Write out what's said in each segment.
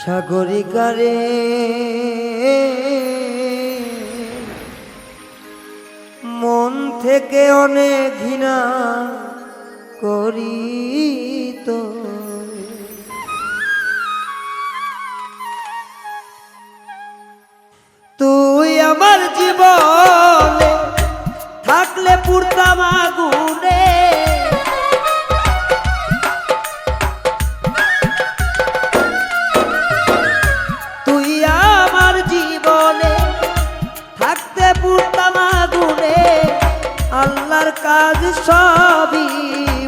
সাগরিকারে মন থেকে অনেক ঘৃণা করি তো তুই আমার জীবনে থাকলে পুরতাম আগুনে তুই আমার জীবনে থাকতে পুরতাম আগুনে আল্লাহর কাজ সবই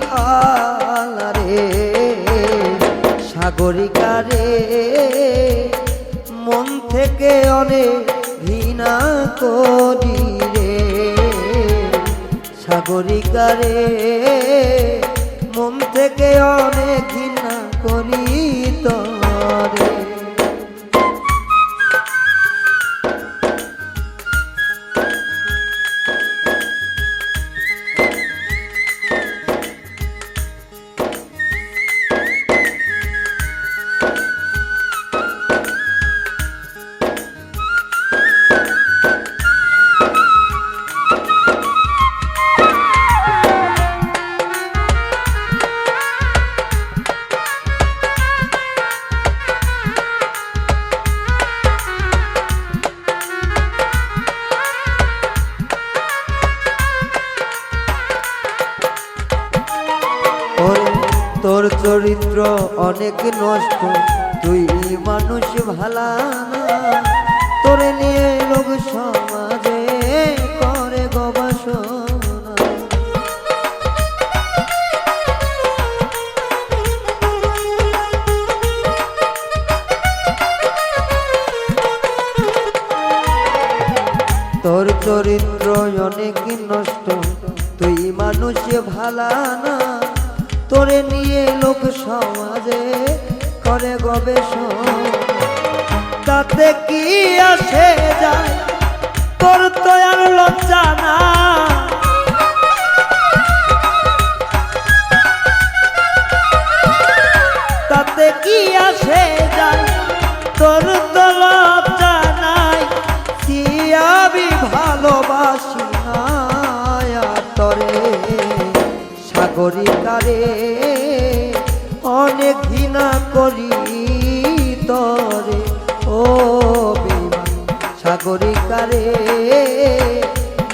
ভালো রে সাগরিকারে মন থেকে অনেক ঘৃণা করি রে সাগরিকারে মন থেকে অনেক ঘৃণা করি তোরে তোর চরিত্র অনেক নষ্ট তুই মানুষ ভালা না তোরে নিয়ে লোক সমাজে করে গবেষণা তোর চরিত্র অনেক নষ্ট তুই মানুষ ভালা না তোরে নিয়ে লোক সমাজে করে গবেষণা তাতে কি আসে যায় তোর তো আর লজ্জা না তাতে কি আসে যায় তোর তো লজ্জা নাই কি আমি ভালোবাসি না তোরে সাগরিকারে অনেক ঘৃণা করি তরে ও বেঈমান সাগরিকারে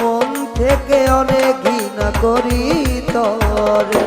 মন থেকে অনেক ঘৃণা করি তরে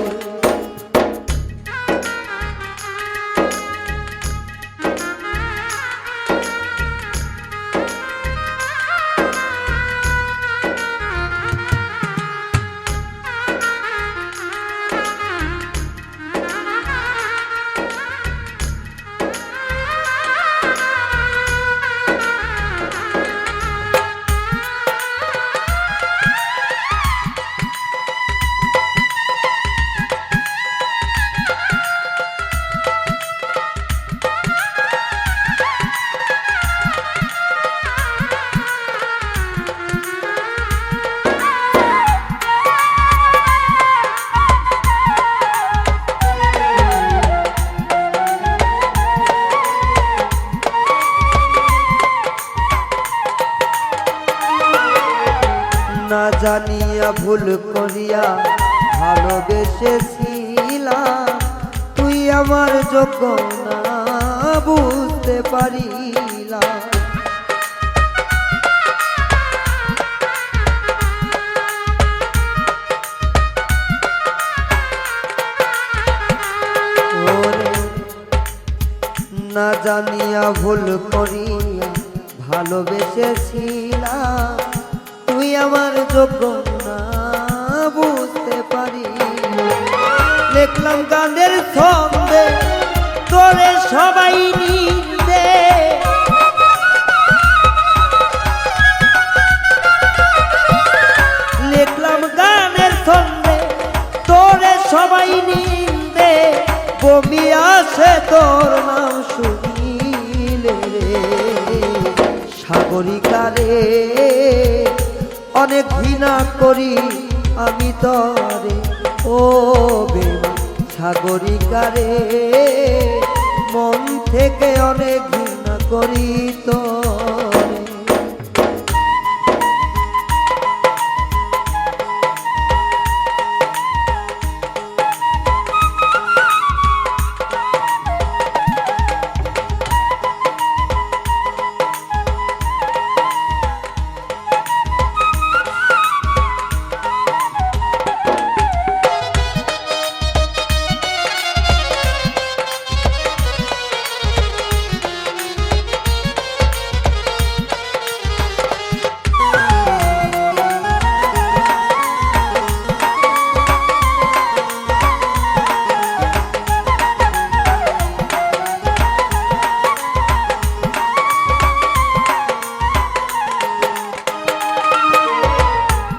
না জানিয়া ভুল করিয়া ভালোবেসেছিলাম তুই আমার যোগ্য না বুঝতে পারিলাম না জানিয়া ভুল করিয়া ভালোবেসেছিলাম তুই আমার যোগ্য না বুঝতে পারি লিখলাম গানের ছন্দে তোরে সবাই নিন্দে লিখলাম গানের ছন্দে তোরে সবাই নিন্দে বমি আসে তোর নাম শুনিলে রে সাগরিকারে অনেক ঘৃণা করি আমি তরে ও বেঈমান সাগরিকারে মন থেকে অনেক ঘৃণা করি তোরে।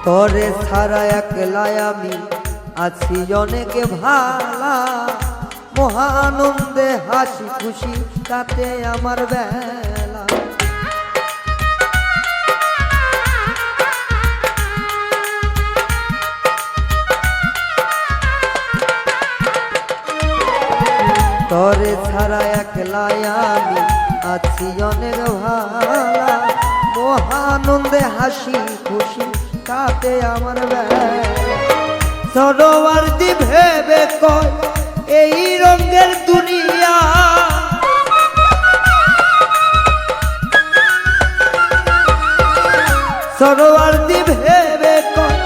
তোরে ছাড়া একলাই আমি আছি অনেক ভালা, মহানন্দে হাসি খুশি কাটে আমার বেলা। তোরে ছাড়া একলাই আমি আছি অনেক ভালা, মহানন্দে হাসি খুশি কাটে আমার বেলা। সরোয়ার্দি ভেবে কয় এই রঙের দুনিয়া, সরোয়ার্দি ভেবে কয়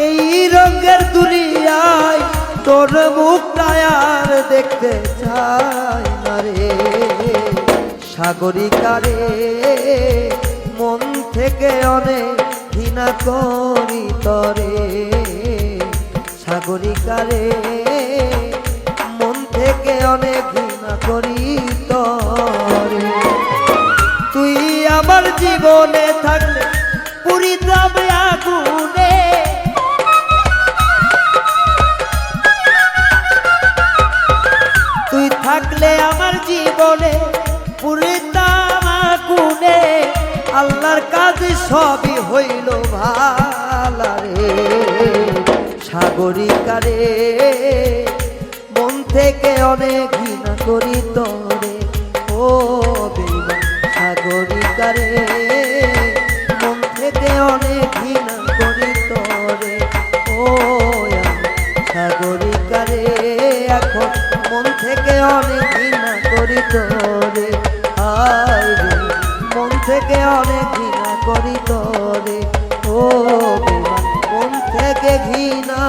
এই রঙের দুনিয়ায় তোর মুখটা আর দেখতে চাই না রে সাগরিকা রে। মন থেকে অনেক ঘৃণা করি তরে সাগরিকা রে, মন থেকে অনেক ঘৃণা করি তরে। তুই আমার জীবনে থাকলে পুরিতাম আগুনে, তুই থাকলে আমার জীবনে পুরিতাম আগুনে। আল্লাহর কাজে সবই হইল ভালা রে সাগরিকা রে, মন থেকে অনেক ঘৃণা করি তোরে ও বেঈমান সাগরিকা রে, মন থেকে অনেক ঘৃণা করি তোরে ও সাগরিকা রে। এখন মন থেকে অনেক ঘৃণা করি তোরে, আয় রে মন থেকে অনেক ঘৃণা করি তোরে ও বেঈমান, মন থেকে ঘৃণা